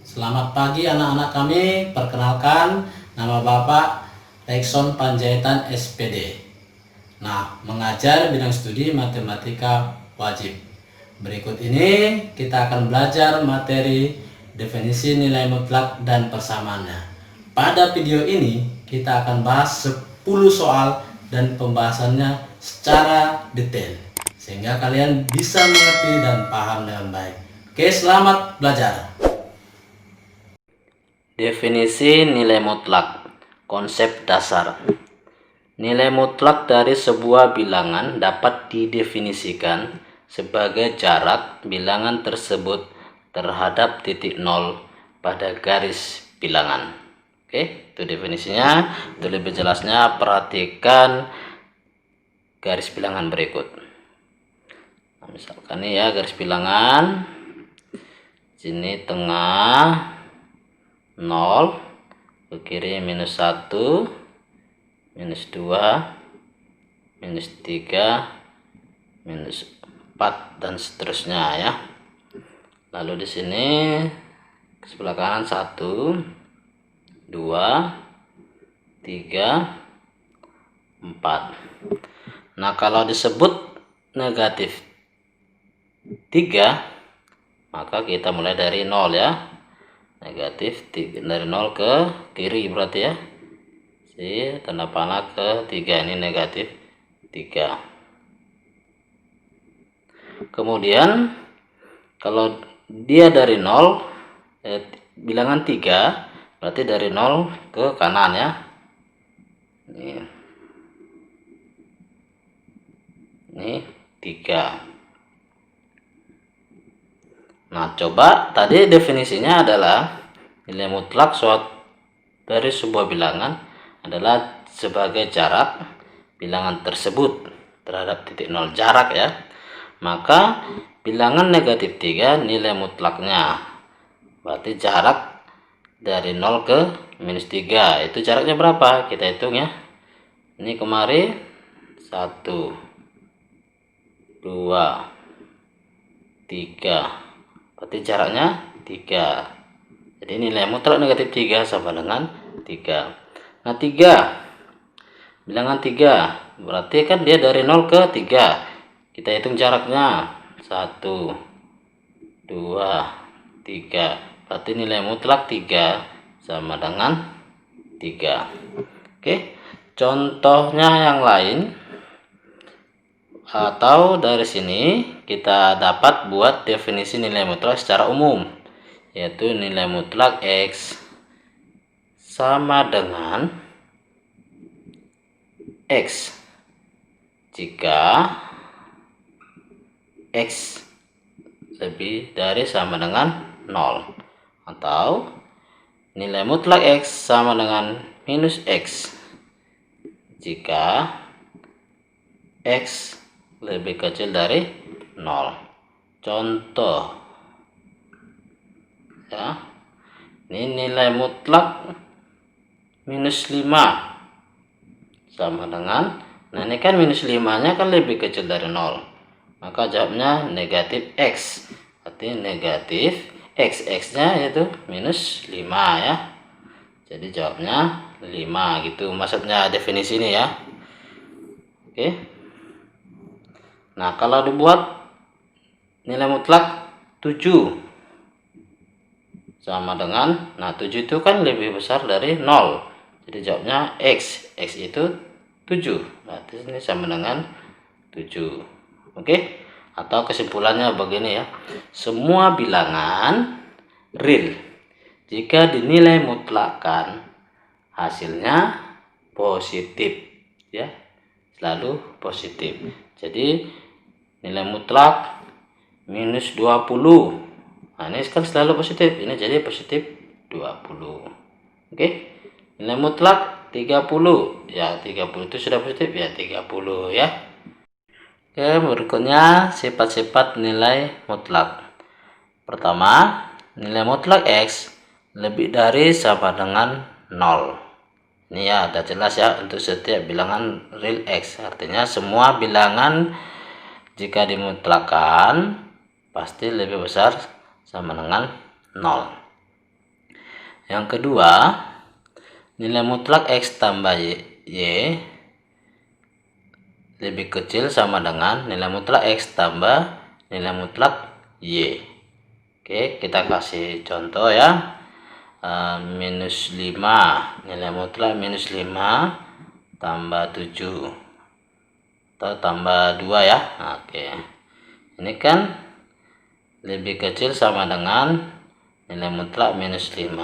Selamat pagi anak-anak kami, perkenalkan nama Bapak Rekson Panjaitan SPD. Nah, mengajar bidang studi matematika wajib. Berikut ini kita akan belajar materi definisi nilai mutlak dan persamaannya. Pada video ini kita akan bahas 10 soal dan pembahasannya secara detail sehingga kalian bisa mengerti dan paham dengan baik. Oke, selamat belajar. Definisi nilai mutlak. Konsep dasar. Nilai mutlak dari sebuah bilangan dapat didefinisikan sebagai jarak bilangan tersebut terhadap titik nol pada garis bilangan. Oke, itu definisinya. Untuk lebih jelasnya perhatikan garis bilangan berikut. Nah, misalkan ini ya garis bilangan. Sini tengah 0, ke kiri minus 1, minus 2, minus 3, minus 4, dan seterusnya ya. Lalu di sini sebelah kanan 1, 2, 3, 4. Nah, kalau disebut negatif 3, maka kita mulai dari 0 ya. Negatif 3, dari 0 ke kiri berarti ya. Tanda panah ke 3, ini negatif 3. Kemudian kalau dia dari 0, bilangan 3, berarti dari 0 ke kanan ya. Ini 3. Nah, coba tadi definisinya adalah nilai mutlak dari sebuah bilangan adalah sebagai jarak bilangan tersebut terhadap titik nol, jarak ya. Maka bilangan negatif 3 nilai mutlaknya berarti jarak dari 0 ke minus 3. Itu jaraknya berapa? Kita hitung ya. Ini kemarin 1, 2, 3. Berarti jaraknya 3. Jadi nilai mutlak negatif 3 sama dengan 3. Nah, 3. Bilangan 3. Berarti kan dia dari 0 ke 3. Kita hitung jaraknya. 1, 2, 3. Berarti nilai mutlak 3 sama dengan 3. Oke. Contohnya yang lain. Atau dari sini kita dapat buat definisi nilai mutlak secara umum, yaitu nilai mutlak X sama dengan X jika X lebih dari sama dengan 0, atau nilai mutlak X sama dengan minus X jika X lebih kecil dari 0. Contoh ya, ini nilai mutlak minus 5 sama dengan, nah ini kan minus 5 nya kan lebih kecil dari 0, maka jawabnya negatif X. Arti negatif X nya yaitu minus 5 ya. Jadi jawabnya 5 gitu maksudnya definisi ini ya. Oke. Nah, kalau dibuat nilai mutlak 7 sama dengan, nah 7 itu kan lebih besar dari 0. Jadi jawabnya X itu 7. Berarti ini sama dengan 7. Oke? Atau kesimpulannya begini ya. Semua bilangan real jika dinilai mutlakkan hasilnya positif ya. Selalu positif. Jadi nilai mutlak minus 20. Nah, ini kan selalu positif. Ini jadi positif 20. Oke. Nilai mutlak 30. Ya, 30 itu sudah positif ya, 30 ya. Oke, berikutnya sifat-sifat nilai mutlak. Pertama, nilai mutlak X lebih dari sama dengan 0. Ini ya, ada jelas ya untuk setiap bilangan real X. Artinya semua bilangan jika dimutlakkan pasti lebih besar sama dengan 0. Yang kedua, nilai mutlak X tambah Y lebih kecil sama dengan nilai mutlak X tambah nilai mutlak Y. Oke, kita kasih contoh ya. Minus 5, nilai mutlak minus 5 tambah 7 atau tambah 2 ya. Oke, ini kan lebih kecil sama dengan nilai mutlak minus 5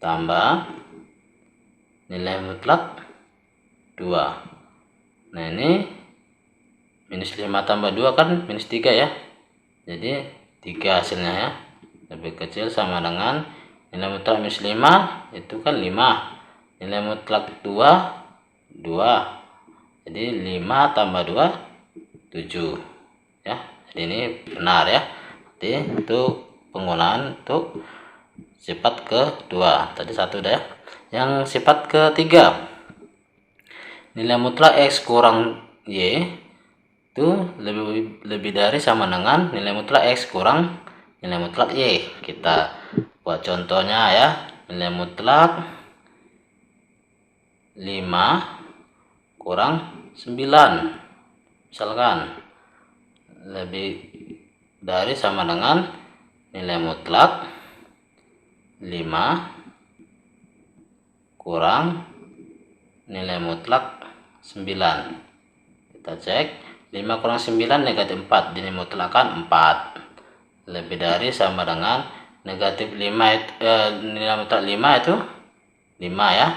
tambah nilai mutlak 2. Nah, ini minus 5 tambah 2 kan minus 3 ya. Jadi 3 hasilnya ya. Lebih kecil sama dengan nilai mutlak minus 5 itu kan 5. Nilai mutlak 2 2. Jadi 5 tambah 2 7 ya. Jadi ini benar ya. Jadi itu penggunaan untuk sifat kedua. Tadi satu udah ya. Yang sifat ketiga, nilai mutlak X kurang Y itu lebih dari sama dengan nilai mutlak X kurang nilai mutlak Y. Kita buat contohnya ya. Nilai mutlak 5 kurang 9 misalkan lebih dari sama dengan nilai mutlak 5 kurang nilai mutlak 9. Kita cek 5 kurang 9 negatif 4, jadi mutlakkan 4 lebih dari sama dengan negatif 5 nilai mutlak 5 itu 5 ya,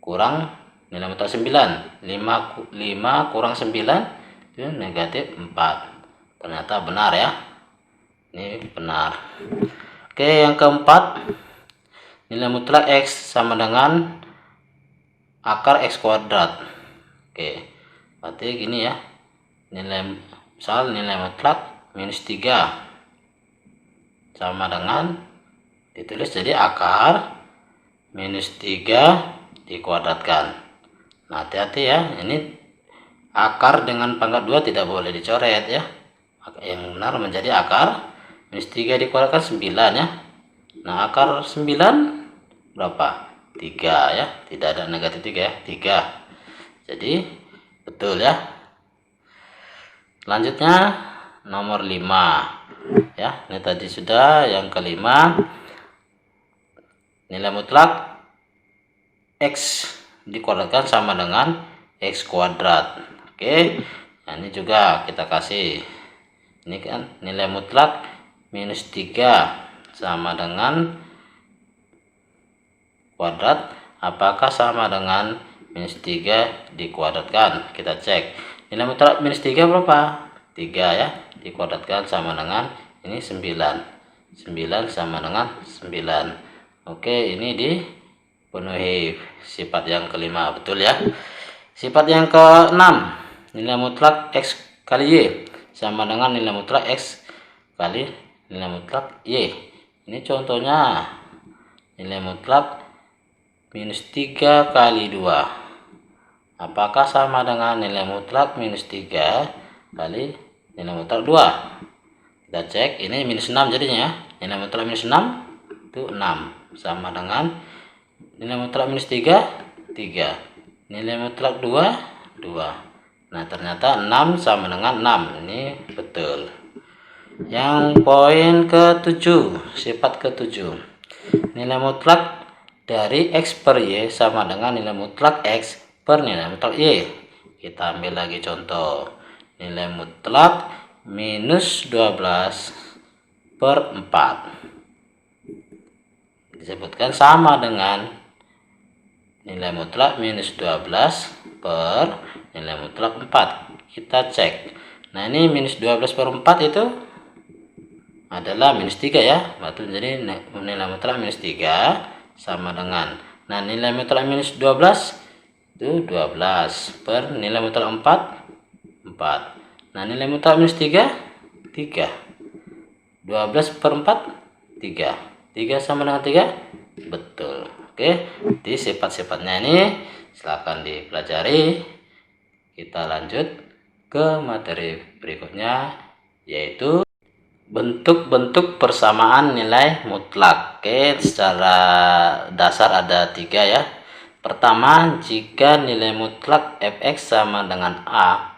kurang nilai mutlak 9. 5 kurang 9 itu negatif 4. Ternyata benar ya, ini benar. Oke, yang keempat, nilai mutlak X sama dengan akar X kuadrat. Oke, berarti gini ya, misal nilai mutlak minus 3 sama dengan ditulis jadi akar minus 3 dikuadratkan. Nah, hati-hati ya, ini akar dengan pangkat 2 tidak boleh dicoret ya. Yang benar menjadi akar minus 3 dikuadratkan 9 ya. Nah, akar 9 berapa? 3 ya, tidak ada negatif 3 ya, 3. Jadi betul ya. Selanjutnya nomor 5 ya, ini tadi sudah. Yang kelima, nilai mutlak X dikuadratkan sama dengan X kuadrat. Oke, nah ini juga kita kasih, ini kan nilai mutlak minus 3 sama dengan kuadrat, apakah sama dengan minus 3 dikuadratkan? Kita cek. Nilai mutlak minus 3 berapa? 3 ya, dikuadratkan sama dengan ini 9. 9 sama dengan 9. Oke, ini dipenuhi sifat yang kelima, betul ya. Sifat yang keenam, nilai mutlak X kali Y sama dengan nilai mutlak X kali nilai mutlak Y. Ini contohnya nilai mutlak minus 3 kali 2. Apakah sama dengan nilai mutlak minus 3 kali nilai mutlak 2? Kita cek, ini minus 6 jadinya. Nilai mutlak minus 6 itu 6 sama dengan nilai mutlak minus 3 3. Nilai mutlak 2 2. Nah, ternyata 6 sama dengan 6. Ini betul. Yang poin ke-7, sifat ke-7, nilai mutlak dari X per Y sama dengan nilai mutlak X per nilai mutlak Y. Kita ambil lagi contoh. Nilai mutlak minus 12 per 4 disebutkan sama dengan nilai mutlak minus 12 per nilai mutlak 4. Kita cek. Nah, ini minus 12 per 4 itu adalah minus 3 ya. Jadi nilai mutlak minus 3 sama dengan, nah, nilai mutlak minus 12 itu 12 per nilai mutlak 4. Nah, nilai mutlak minus 3 3. 12 per 4 3. 3 sama dengan 3, betul. Oke, di sifat-sifatnya ini silakan dipelajari. Kita lanjut ke materi berikutnya, yaitu bentuk-bentuk persamaan nilai mutlak. Oke, secara dasar ada 3 ya. Pertama, jika nilai mutlak fx sama dengan a,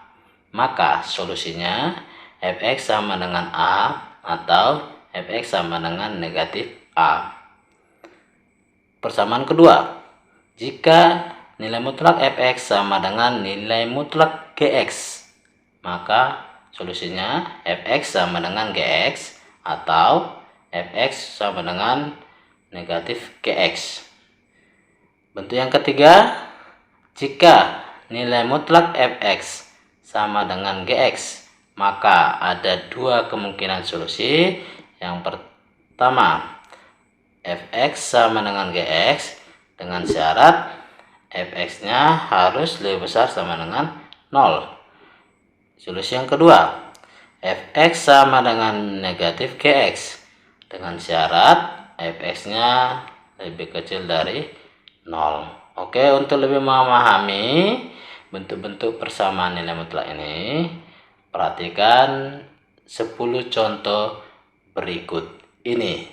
maka solusinya fx sama dengan a atau fx sama dengan negatif a. Persamaan kedua, jika nilai mutlak fx sama dengan nilai mutlak gx, maka solusinya fx sama dengan gx atau fx sama dengan negatif gx. Bentuk yang ketiga, jika nilai mutlak fx sama dengan gx, maka ada 2 kemungkinan solusi. Yang pertama, fx sama dengan gx dengan syarat fx-nya harus lebih besar sama dengan 0. Solusi yang kedua, fx sama dengan negatif gx dengan syarat fx-nya lebih kecil dari 0. Oke, untuk lebih memahami bentuk-bentuk persamaan nilai mutlak ini, perhatikan 10 contoh berikut ini.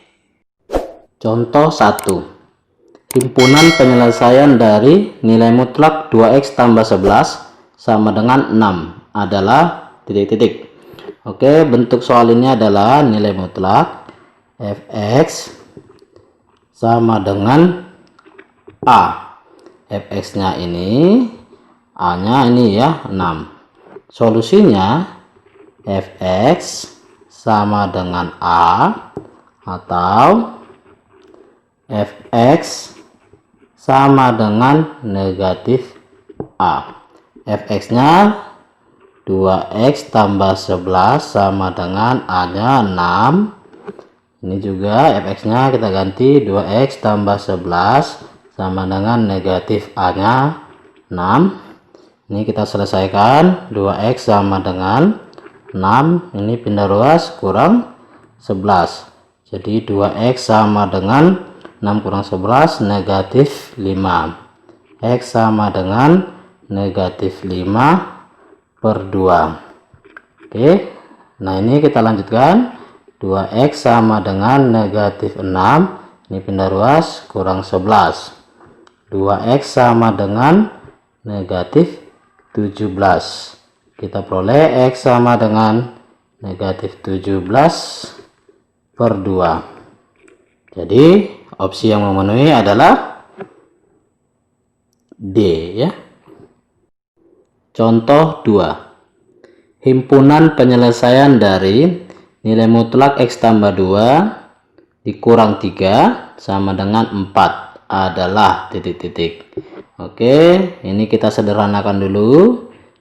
Contoh 1. Himpunan penyelesaian dari nilai mutlak 2x tambah 11 sama dengan 6 adalah titik-titik. Oke, bentuk soal ini adalah nilai mutlak fx sama dengan a. fx-nya ini, a-nya ini ya, 6. Solusinya fx sama dengan a atau fx sama dengan negatif a. fx-nya 2x tambah 11 sama dengan a-nya 6. Ini juga fx-nya kita ganti 2x tambah 11 sama dengan negatif a-nya 6. Ini kita selesaikan, 2x sama dengan 6, ini pindah ruas kurang 11. Jadi 2x sama dengan 6 kurang 11 negatif 5. X sama dengan negatif 5 per 2. Oke, nah ini kita lanjutkan, 2x sama dengan negatif 6, ini pindah ruas kurang 11. 2x sama dengan negatif 17. Kita peroleh x sama dengan negatif 17 per 2. Jadi opsi yang memenuhi adalah D ya. Contoh 2. Himpunan penyelesaian dari nilai mutlak x tambah 2 dikurang 3 sama dengan 4 adalah titik-titik. Oke, ini kita sederhanakan dulu.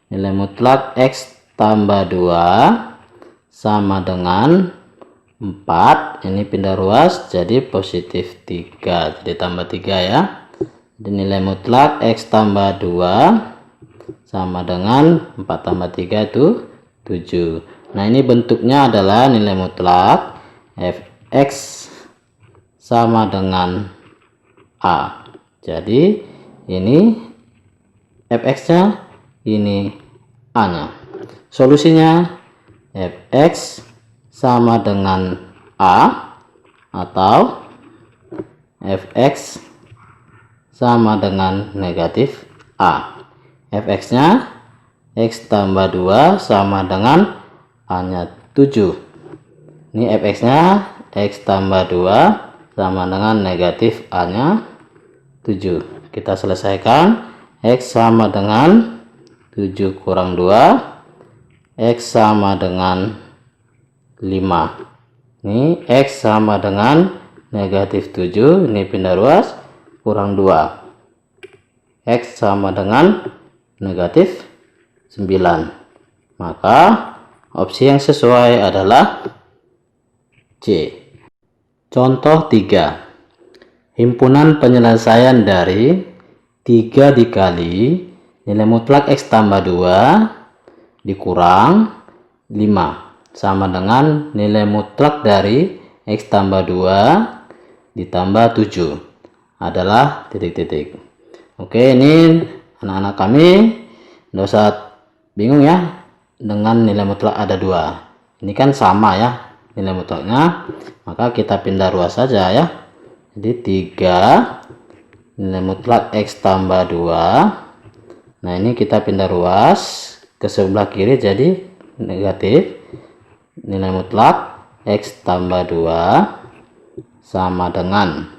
Nilai mutlak x tambah 2 sama dengan 4. Ini pindah ruas jadi positif 3. Jadi tambah 3 ya. Jadi nilai mutlak x tambah 2 sama dengan 4 tambah 3 itu 7. Nah, ini bentuknya adalah nilai mutlak fx sama dengan a. Jadi ini fx-nya, ini a-nya. Solusinya fx sama dengan a atau fx sama dengan negatif a. fx-nya x tambah 2 sama dengan a-nya 7. Ini fx-nya x tambah 2 sama dengan negatif a-nya 7. Kita selesaikan, x sama dengan 7 kurang 2, x sama dengan 5. Ini x sama dengan negatif 7, ini pindah ruas kurang 2, x sama dengan negatif 9. Maka opsi yang sesuai adalah C. Contoh 3. Himpunan penyelesaian dari 3 dikali nilai mutlak x tambah 2 dikurang 5 sama dengan nilai mutlak dari x tambah 2 ditambah 7 adalah titik-titik. Oke, ini anak-anak kami nggak usah bingung ya dengan nilai mutlak ada 2. Ini kan sama ya, nilai mutlaknya, maka kita pindah ruas saja ya. Jadi 3 nilai mutlak X tambah 2. Nah ini kita pindah ruas ke sebelah kiri jadi negatif. Nilai mutlak X tambah 2 sama dengan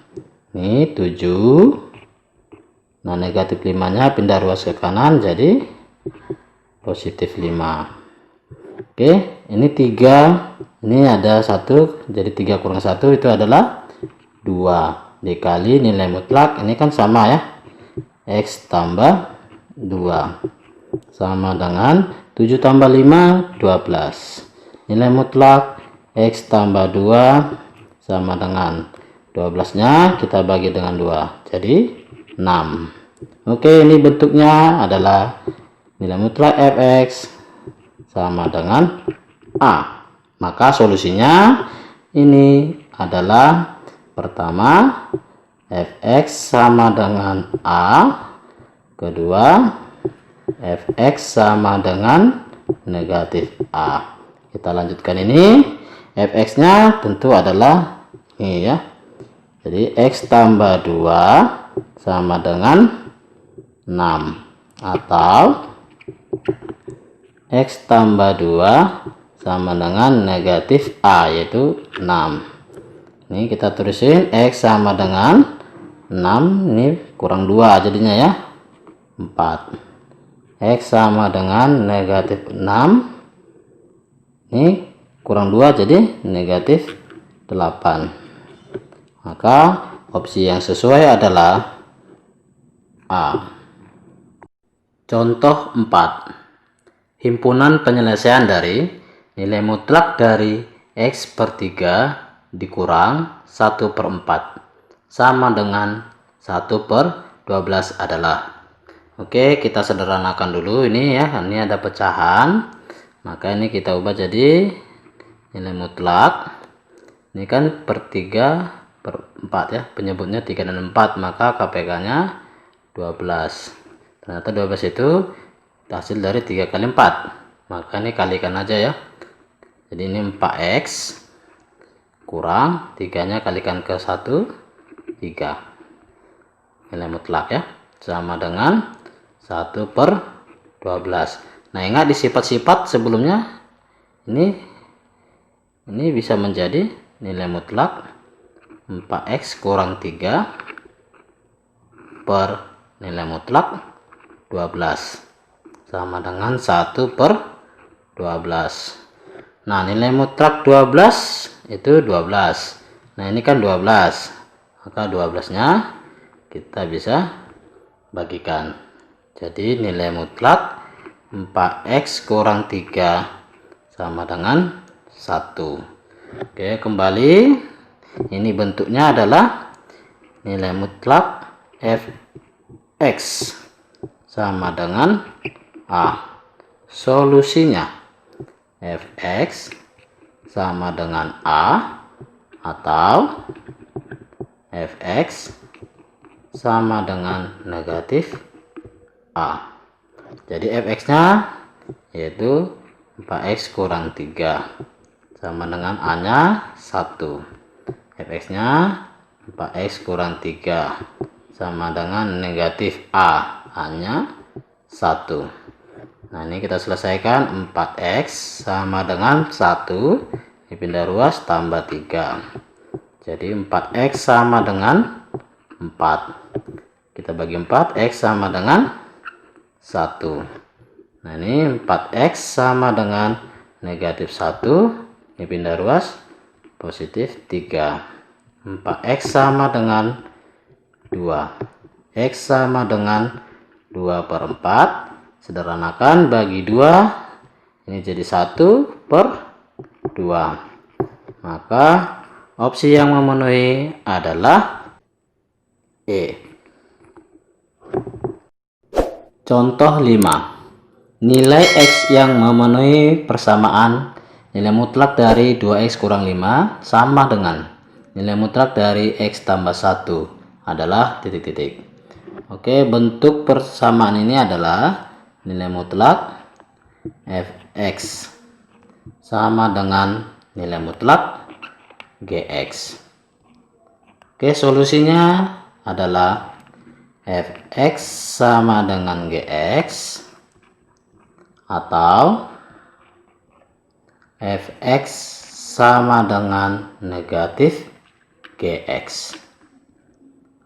ini 7. Nah negatif 5 nya pindah ruas ke kanan jadi positif 5. Oke, ini 3, ini ada 1, jadi 3 kurang 1 itu adalah 2 dikali nilai mutlak, ini kan sama ya, X tambah 2 sama dengan 7 tambah 5, 12. Nilai mutlak X tambah 2 sama dengan 12 nya kita bagi dengan 2 jadi 6. Oke, ini bentuknya adalah nilai mutlak fx sama dengan A. Maka solusinya ini adalah pertama fx sama dengan A, kedua fx sama dengan negatif A. Kita lanjutkan ini, fx nya tentu adalah ini ya, jadi x tambah 2 sama dengan 6 atau X tambah 2 sama dengan negatif A yaitu 6. Ini kita tulisin X sama dengan 6, ini kurang 2 jadinya ya 4. X sama dengan negatif 6, ini kurang 2 jadi negatif 8. Maka opsi yang sesuai adalah A. Contoh 4. Himpunan penyelesaian dari nilai mutlak dari X per 3 dikurang 1/4 sama dengan 1/12 adalah. Oke, kita sederhanakan dulu ini ya, ini ada pecahan, maka ini kita ubah jadi nilai mutlak. Ini kan per 3/4 ya, penyebutnya 3 dan 4, maka KPK nya 12. Ternyata 12 itu hasil dari 3 kali 4, maka ini kalikan aja ya. Jadi ini 4x kurang 3 nya kalikan ke 1, 3 nilai mutlak ya, sama dengan 1/12. Nah ingat di sifat-sifat sebelumnya ini bisa menjadi nilai mutlak 4x kurang 3 per nilai mutlak 12 sama dengan 1/12. Nah nilai mutlak 12 itu 12. Nah ini kan 12, maka 12 nya kita bisa bagikan. Jadi nilai mutlak 4x kurang 3 sama dengan 1. Oke, kembali ini bentuknya adalah nilai mutlak fx sama dengan A. Solusinya fx sama dengan A atau fx sama dengan negatif A. Jadi fx nya yaitu 4x kurang 3 sama dengan A nya 1. fx nya 4x kurang 3 sama dengan negatif A nya 1. Nah ini kita selesaikan, 4x sama dengan 1 dipindah ruas tambah 3, jadi 4x sama dengan 4, kita bagi 4, x sama dengan 1. Nah ini 4x sama dengan negatif 1 dipindah ruas positif 3, 4x sama dengan 2, x sama dengan 2/4, sederhanakan bagi 2, ini jadi 1/2, maka opsi yang memenuhi adalah E. Contoh 5. Nilai X yang memenuhi persamaan nilai mutlak dari 2x kurang 5 sama dengan nilai mutlak dari X tambah 1 adalah titik-titik. Oke, bentuk persamaan ini adalah nilai mutlak fx sama dengan nilai mutlak Gx. Oke, solusinya adalah Fx sama dengan Gx atau Fx sama dengan negatif Gx.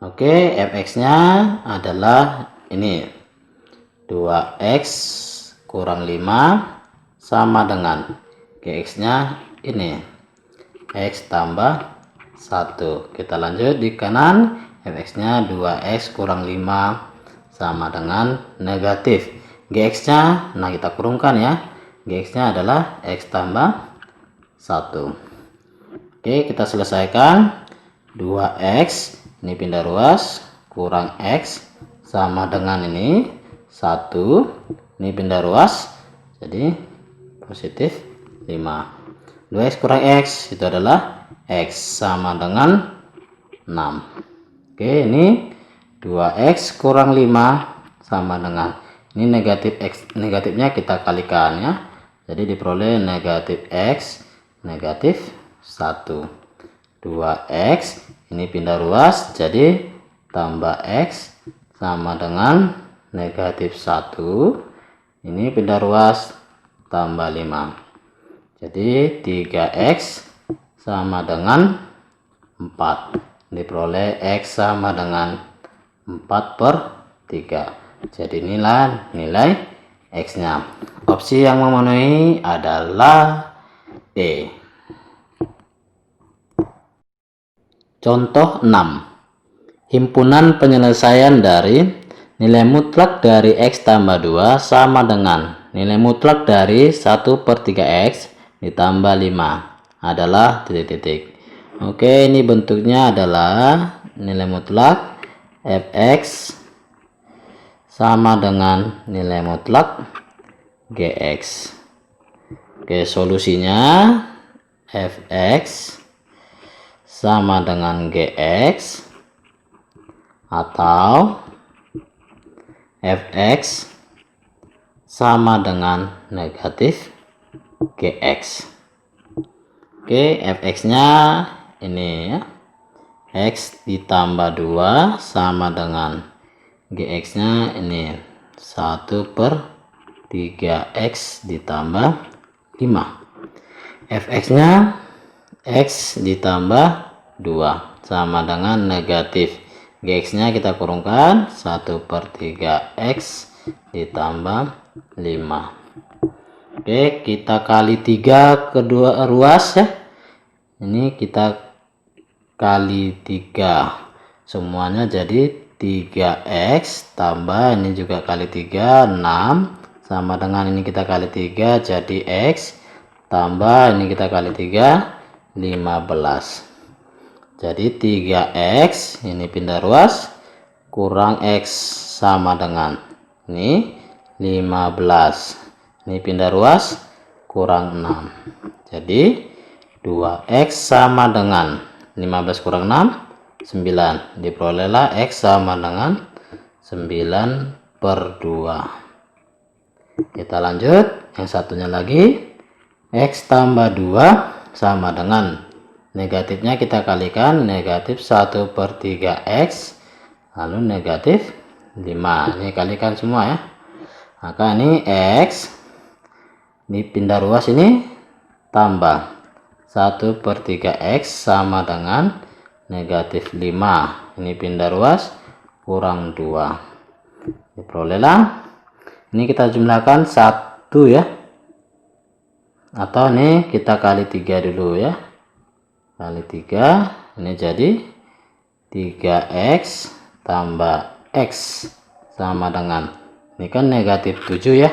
Oke, Fx-nya adalah ini 2x kurang 5 sama dengan Gx-nya ini x tambah 1. Kita lanjut di kanan, Fx-nya 2x kurang 5 sama dengan negatif Gx-nya. Nah, kita kurungkan ya. Gx-nya adalah x tambah 1. Oke, kita selesaikan. 2x ini pindah ruas kurang x sama dengan ini 1, ini pindah ruas jadi positif 5. 2x kurang x itu adalah x sama dengan 6. Oke, ini 2x kurang 5 sama dengan ini negatif x, negatifnya kita kalikan ya, jadi diperoleh negatif x negatif 1. 2x ini pindah ruas jadi tambah x sama dengan negatif 1, ini pindah ruas tambah 5 jadi 3x sama dengan 4. Diperoleh x sama dengan 4/3. Jadi inilah nilai x nya. Opsi yang memenuhi adalah E. Contoh 6. Himpunan penyelesaian dari nilai mutlak dari x tambah 2 sama dengan nilai mutlak dari 1/3x ditambah 5 adalah titik-titik. Oke, ini bentuknya adalah nilai mutlak fx sama dengan nilai mutlak gx. Oke, solusinya fx sama dengan gx atau fx sama dengan negatif gx. Oke, fx nya ini ya, x ditambah 2 sama dengan gx nya ini 1/3x ditambah 5. fx nya x ditambah 2 sama dengan negatif gx nya kita kurungkan 1/3x ditambah 5. Oke, kita kali 3 kedua ruas ya, ini kita kali 3 semuanya jadi 3x tambah ini juga kali 3 6 sama dengan ini kita kali 3 jadi x tambah ini kita kali 3 15. Jadi 3x ini pindah ruas kurang x sama dengan ini 15. Ini pindah ruas kurang 6. Jadi 2x sama dengan 15 kurang 6 9. Diperolehlah x sama dengan 9/2. Kita lanjut yang satunya lagi, x tambah 2 sama dengan negatifnya kita kalikan negatif 1/3x lalu negatif 5. Ini kalikan semua ya, maka ini x ini pindah ruas ini tambah 1/3x sama dengan negatif 5. Ini pindah ruas kurang 2. Diperolehlah ini kita jumlahkan 1 ya, atau ini kita kali 3 dulu ya, kali 3 ini jadi 3x tambah x sama dengan ini kan negatif 7 ya,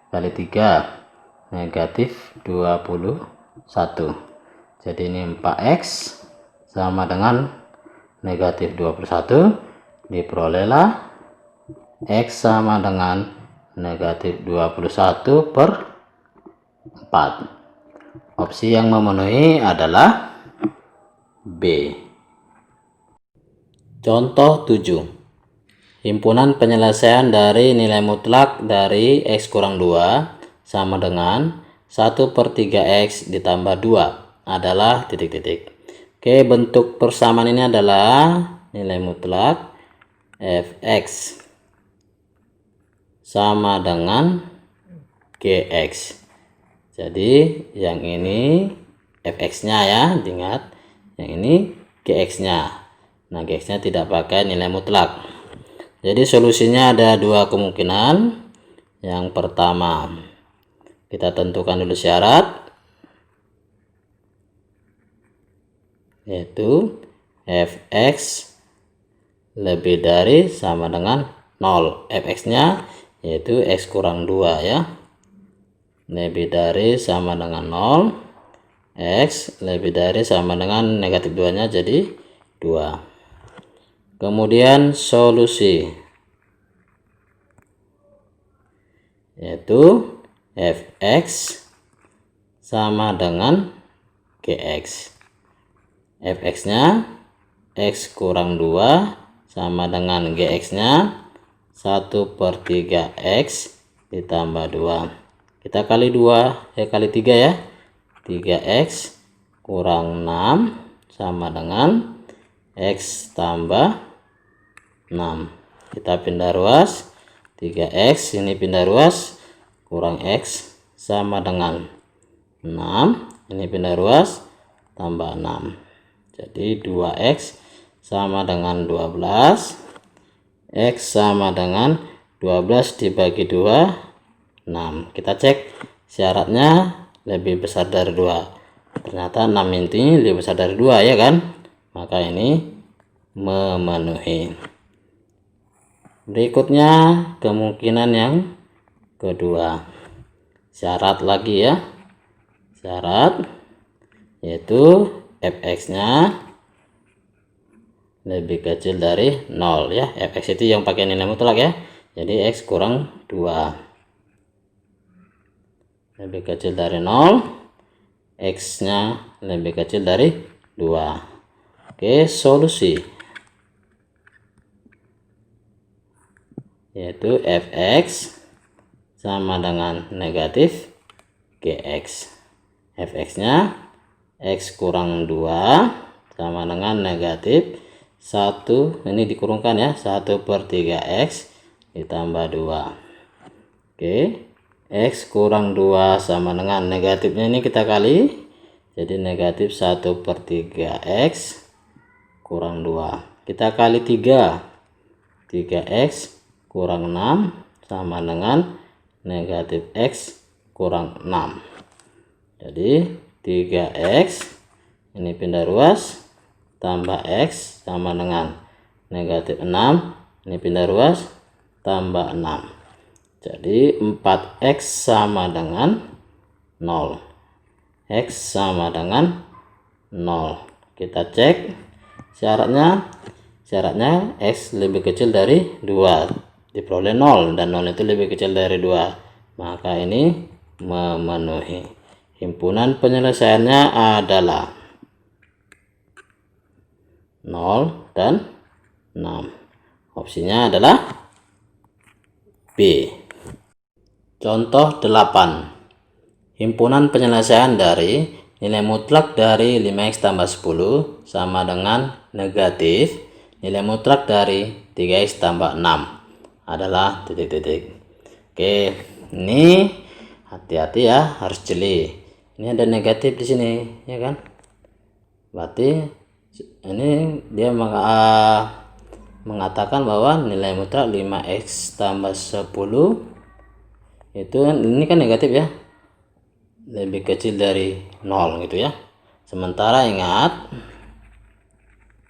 kali 3 negatif 21. Jadi ini 4x sama dengan negatif 21. Diperolehlah x sama dengan negatif 21/4. Opsi yang memenuhi adalah B. Contoh 7. Himpunan penyelesaian dari nilai mutlak dari x kurang 2 sama dengan 1/3x ditambah 2 adalah titik-titik. Oke, bentuk persamaan ini adalah nilai mutlak fx sama dengan gx. Jadi yang ini fx-nya ya, ingat. Yang ini gx-nya. Nah, gx-nya tidak pakai nilai mutlak. Jadi solusinya ada dua kemungkinan. Yang pertama, kita tentukan dulu syarat, yaitu fx lebih dari sama dengan 0. Fx-nya yaitu x kurang 2 ya. Lebih dari sama dengan 0. X lebih dari sama dengan negatif 2 nya, jadi 2. Kemudian solusi, yaitu fx sama dengan gx. Fx nya x kurang 2 sama dengan gx nya 1/3x ditambah 2. Kita kali 2 kali 3 ya. 3x kurang 6 sama dengan x tambah 6. Kita pindah ruas, 3x ini pindah ruas, kurang x sama dengan 6. Ini pindah ruas, tambah 6. Jadi 2x sama dengan 12. X sama dengan 12 dibagi 2, 6. Kita cek syaratnya lebih besar dari 2. Ternyata 6 ini lebih besar dari 2 ya kan? Maka ini memenuhi. Berikutnya kemungkinan yang kedua. Syarat lagi ya. Syarat yaitu fx-nya lebih kecil dari 0 ya. Fx itu yang pakai nilai mutlak ya. Jadi x kurang 2. Lebih kecil dari 0. X-nya lebih kecil dari 2. Oke, solusi, yaitu fx sama dengan negatif gx. Fx-nya x kurang 2 sama dengan negatif 1, ini dikurungkan ya, 1/3x ditambah 2. Oke, x kurang 2 sama dengan negatifnya ini kita kali, jadi negatif 1/3x kurang 2. Kita kali 3, 3x kurang 6 sama dengan negatif x kurang 6. Jadi 3x ini pindah ruas, tambah x sama dengan negatif 6. Ini pindah ruas, tambah 6. Jadi 4x sama dengan 0. X sama dengan 0. Kita cek syaratnya. Syaratnya x lebih kecil dari 2. Diperoleh 0 dan 0 itu lebih kecil dari 2. Maka ini memenuhi. Himpunan penyelesaiannya adalah 0 dan 6. Opsinya adalah B. Contoh 8. Himpunan penyelesaian dari nilai mutlak dari 5x tambah 10 sama dengan negatif nilai mutlak dari 3x tambah 6 adalah titik-titik. Oke, ini hati-hati ya, harus jeli. Ini ada negatif di sini ya kan, berarti ini dia mengatakan bahwa nilai mutlak 5x tambah 10 itu ini kan negatif ya, lebih kecil dari 0 gitu ya. Sementara ingat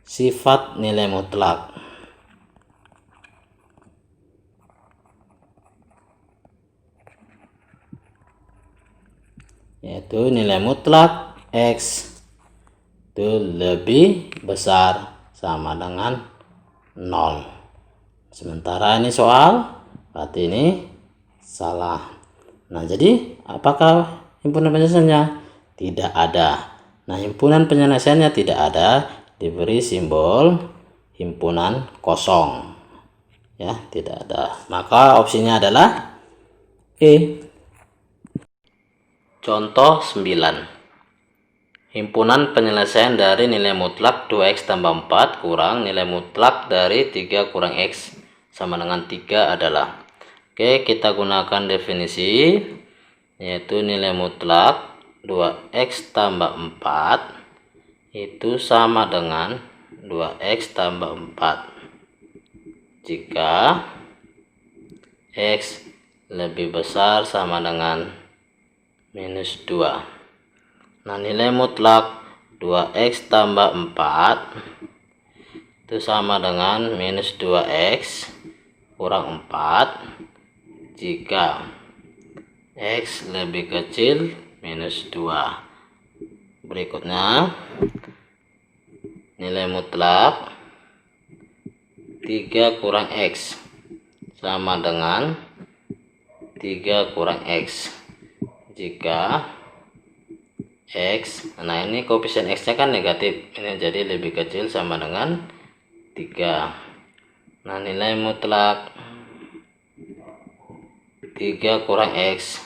sifat nilai mutlak, yaitu nilai mutlak x itu lebih besar sama dengan 0. Sementara ini soal, berarti ini salah. Nah, jadi apakah himpunan penyelesaiannya? Tidak ada. Nah, himpunan penyelesaiannya tidak ada, diberi simbol himpunan kosong. Ya, tidak ada. Maka opsinya adalah E. Contoh 9. Himpunan penyelesaian dari nilai mutlak 2x tambah 4 kurang nilai mutlak dari 3 kurang x sama dengan 3 adalah. Oke, kita gunakan definisi, yaitu nilai mutlak 2x tambah 4 itu sama dengan 2x tambah 4 jika x lebih besar sama dengan minus 2. Nah, nilai mutlak 2x tambah 4 itu sama dengan minus 2x kurang 4 jika x lebih kecil minus 2. Berikutnya, nilai mutlak 3 kurang x sama dengan 3 kurang x jika x, nah ini koefisien x nya kan negatif, ini jadi lebih kecil sama dengan 3. Nah, nilai mutlak 3 kurang x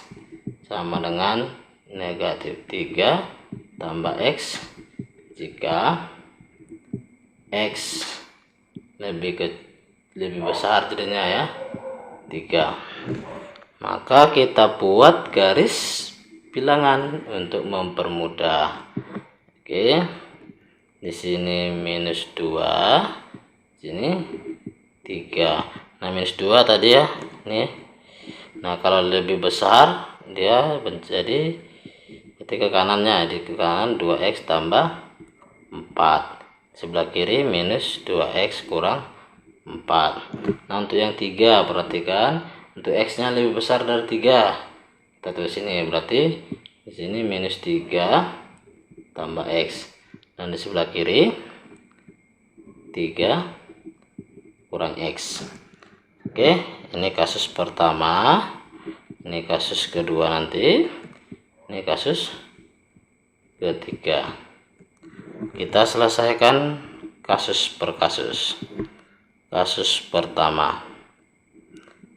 sama dengan negatif 3 tambah x jika x lebih besar jadinya ya 3. Maka kita buat garis bilangan untuk mempermudah. Oke, di sini minus 2, sini 3. Nah, minus 2 tadi ya, nih. Nah, kalau lebih besar dia menjadi ketika kanannya, di kanan 2x tambah 4, sebelah kiri minus 2x kurang 4. Nah, untuk yang 3 perhatikan, untuk x nya lebih besar dari 3. Kita tulis sini, berarti di sini minus 3 tambah x, dan di sebelah kiri 3 kurang x. Oke, ini kasus pertama, ini kasus kedua, nanti ini kasus ketiga. Kita selesaikan kasus per kasus. Kasus pertama,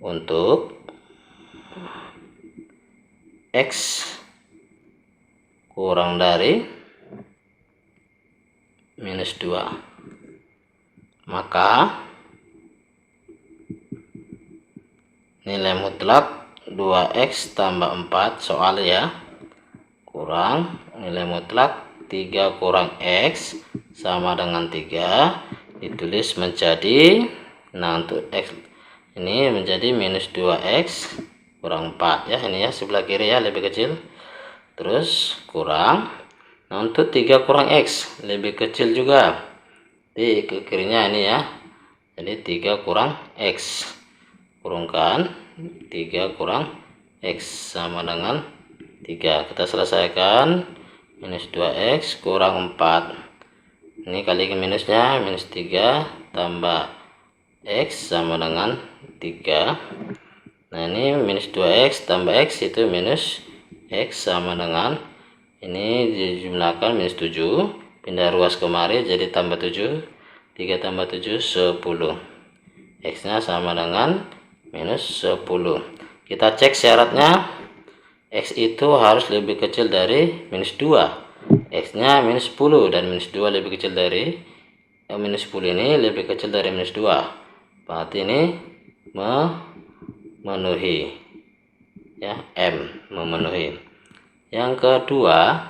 untuk x kurang dari minus 2, maka nilai mutlak 2x tambah 4 soal ya, kurang nilai mutlak 3 kurang x sama dengan 3 ditulis menjadi, nah untuk x ini menjadi minus 2x kurang 4 ya, ini ya sebelah kiri ya lebih kecil, terus kurang, nah untuk 3 kurang x lebih kecil juga di ke kirinya ini ya, jadi 3 kurang x, kurungkan 3 kurang x sama dengan 3. Kita selesaikan, minus 2x kurang 4, ini kali ke minusnya, minus 3 tambah x sama dengan 3. Nah, ini minus 2x tambah x itu minus x sama dengan, ini dijumlahkan minus 7, pindah ruas kemari jadi tambah 7, 3 tambah 7 10, x nya sama dengan minus 10. Kita cek syaratnya, x itu harus lebih kecil dari minus 2, x nya minus 10 dan minus 2 lebih kecil dari minus 10 ini lebih kecil dari minus 2, berarti ini memenuhi ya, M memenuhi. Yang kedua,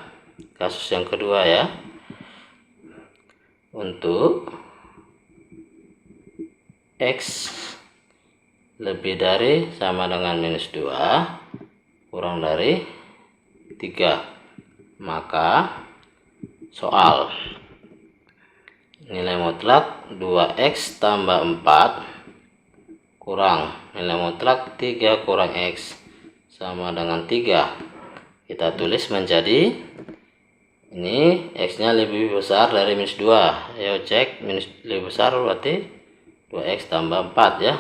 kasus yang kedua ya, untuk x lebih dari sama dengan minus 2 kurang dari 3, maka soal nilai mutlak 2x tambah 4 kurang nilai mutlak 3 kurang x sama dengan 3. Kita tulis menjadi, ini x nya lebih besar dari minus 2, ayo cek, minus lebih besar berarti 2x tambah 4 ya,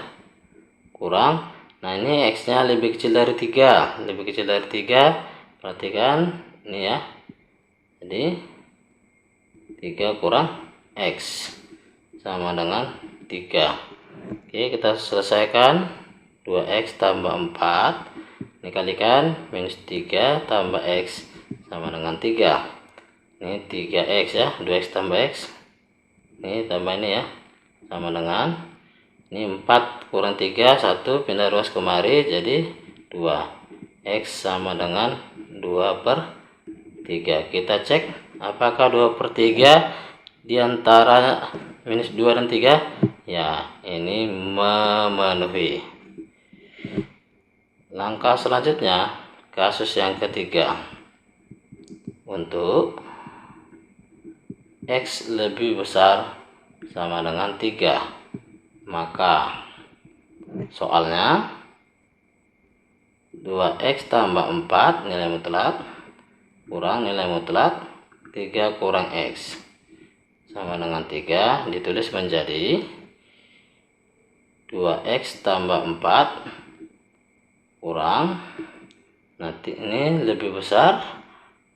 kurang, nah ini x nya lebih kecil dari 3, lebih kecil dari 3, perhatikan ini ya, jadi 3 kurang x sama dengan 3. Oke, kita selesaikan, 2x tambah 4 dikalikan minus 3 tambah x sama dengan 3. Ini 3x ya, 2x tambah x. Ini tambah ini ya, sama dengan ini 4 kurang 3, 1 pindah ruas kemari jadi 2. X sama dengan 2/3. Kita cek apakah 2/3 diantara minus 2 dan 3. Ya, ini memenuhi. Langkah selanjutnya, kasus yang ketiga. Untuk X lebih besar sama dengan 3, maka soalnya 2x tambah 4 nilai mutlak kurang nilai mutlak 3 kurang x sama dengan 3, ditulis menjadi 2x tambah 4 kurang, nanti ini lebih besar,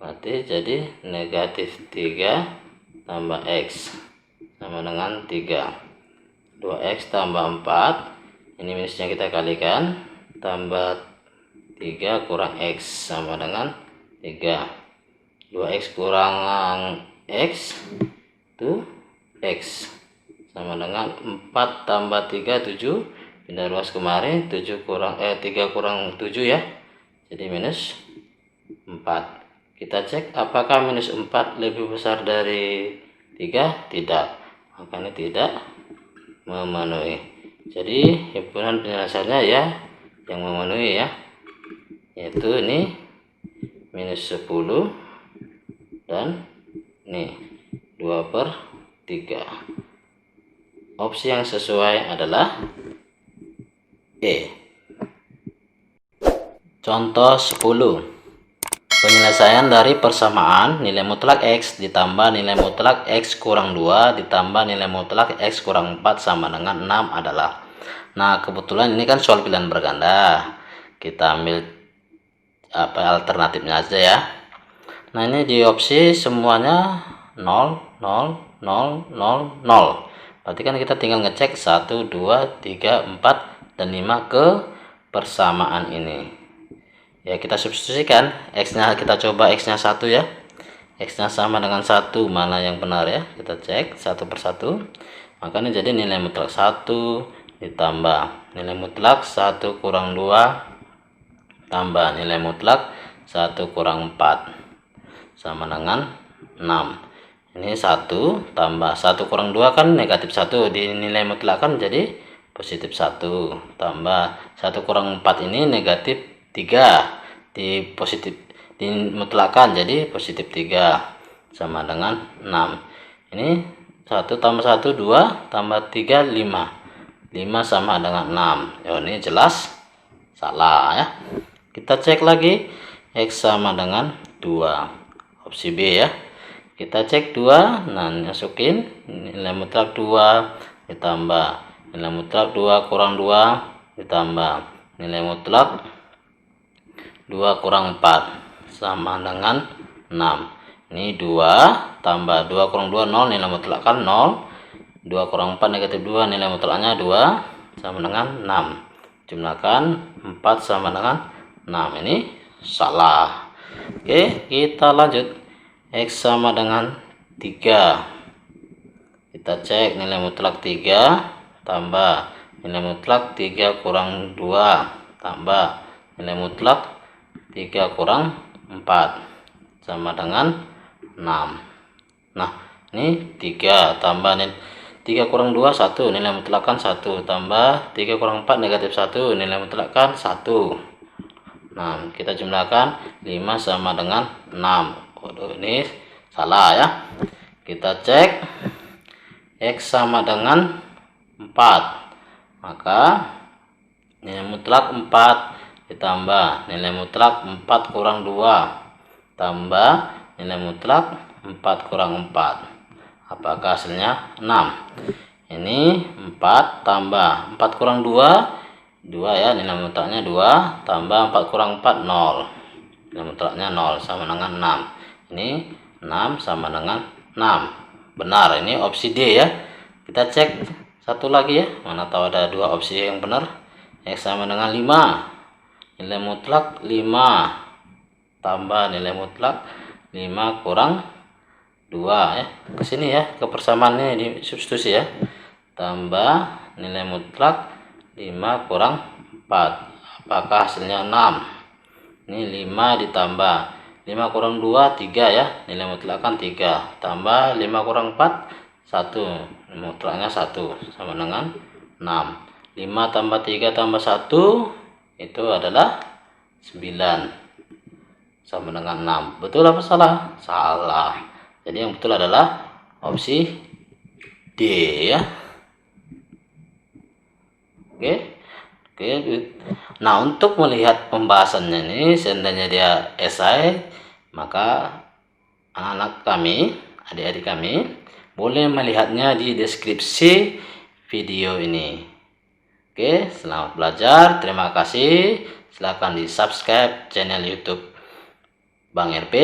berarti jadi negatif 3 tambah x sama dengan 3. 2x tambah 4, ini minusnya kita kalikan, tambah 3 kurang x sama dengan 3. 2x kurang x itu x sama dengan 4 tambah 3 7, pindah ruas kemarin 3 kurang 7 ya, jadi minus 4. Kita cek apakah minus 4 lebih besar dari 3. Tidak, makanya tidak memenuhi. Jadi himpunan penjelasannya ya yang memenuhi ya, yaitu ini minus 10 dan ini 2/3. Opsi yang sesuai adalah E. Contoh 10. Penyelesaian dari persamaan nilai mutlak X ditambah nilai mutlak X kurang 2 ditambah nilai mutlak X kurang 4 sama dengan 6 adalah. Nah, kebetulan ini kan soal pilihan berganda. Kita ambil alternatifnya aja ya. Nah, ini di opsi semuanya 0, 0, 0, 0, 0. Berarti kan kita tinggal ngecek 1, 2, 3, 4, dan 5 ke persamaan ini. Ya, kita substitusikan x-nya, kita coba x-nya 1 ya. X-nya sama dengan 1, mana yang benar ya? Kita cek satu persatu. Maka ini jadi nilai mutlak 1 ditambah nilai mutlak 1 kurang 2 tambah nilai mutlak 1 kurang 4 sama dengan 6. Ini 1 tambah 1 kurang 2 kan negatif 1, di nilai mutlak kan jadi positif 1, tambah 1 kurang 4 ini negatif 3, di mutlakan jadi positif 3 sama dengan 6. Ini 1 tambah 1 2 tambah 3 5 sama dengan 6. Ya, ini jelas salah ya. Kita cek lagi X sama dengan 2, opsi B ya. Kita cek 2, nah masukin nilai mutlak 2 ditambah nilai mutlak 2 kurang 2 ditambah nilai mutlak 2 kurang 4 sama dengan 6. Ini 2 tambah 2 kurang 2 0, nilai mutlak kan 0. 2 kurang 4 negatif 2, nilai mutlaknya 2 sama dengan 6. Jumlahkan 4 sama dengan 6. Ini salah. Oke, kita lanjut. X sama dengan 3. Kita cek nilai mutlak 3 tambah nilai mutlak 3 kurang 2 tambah nilai mutlak 3 kurang 4 sama dengan 6. Nah, ini 3 tambah 3 kurang 2 1, nilai mutlak kan 1, tambah 3 kurang 4 negatif 1, nilai mutlak kan 1. Nah, kita jumlahkan 5 sama dengan 6. Waduh, ini salah ya. Kita cek X sama dengan 4, maka nilai mutlak 4 ditambah nilai mutlak 4 kurang 2 tambah nilai mutlak 4 kurang 4, apakah hasilnya 6. Ini 4 tambah 4 kurang 2 ya, nilai mutlaknya 2 tambah 4 kurang 4 0, nilai mutlaknya 0 sama dengan 6. Ini 6 sama dengan 6. Benar, ini opsi D ya. Kita cek satu lagi ya, mana tahu ada dua opsi yang benar. X sama dengan 5, nilai mutlak 5 tambah nilai mutlak 5 kurang 2 ya. Ke sini ya, ke persamaannya di substitusi ya. Tambah nilai mutlak 5 kurang 4. Apakah hasilnya 6? Ini 5 ditambah 5 kurang 2 3 ya. Nilai mutlak kan 3. Tambah 5 kurang 4 1. Mutlaknya 1 sama dengan 6. 5 tambah 3 tambah 1 itu adalah 9 sama dengan 6. Betul apa salah? Salah. Jadi yang betul adalah opsi D ya. Oke. Nah, untuk melihat pembahasannya ini, seandainya dia esai, maka anak-anak kami, adik-adik kami, boleh melihatnya di deskripsi video ini. Oke, selamat belajar. Terima kasih. Silahkan di subscribe channel YouTube Bang RP.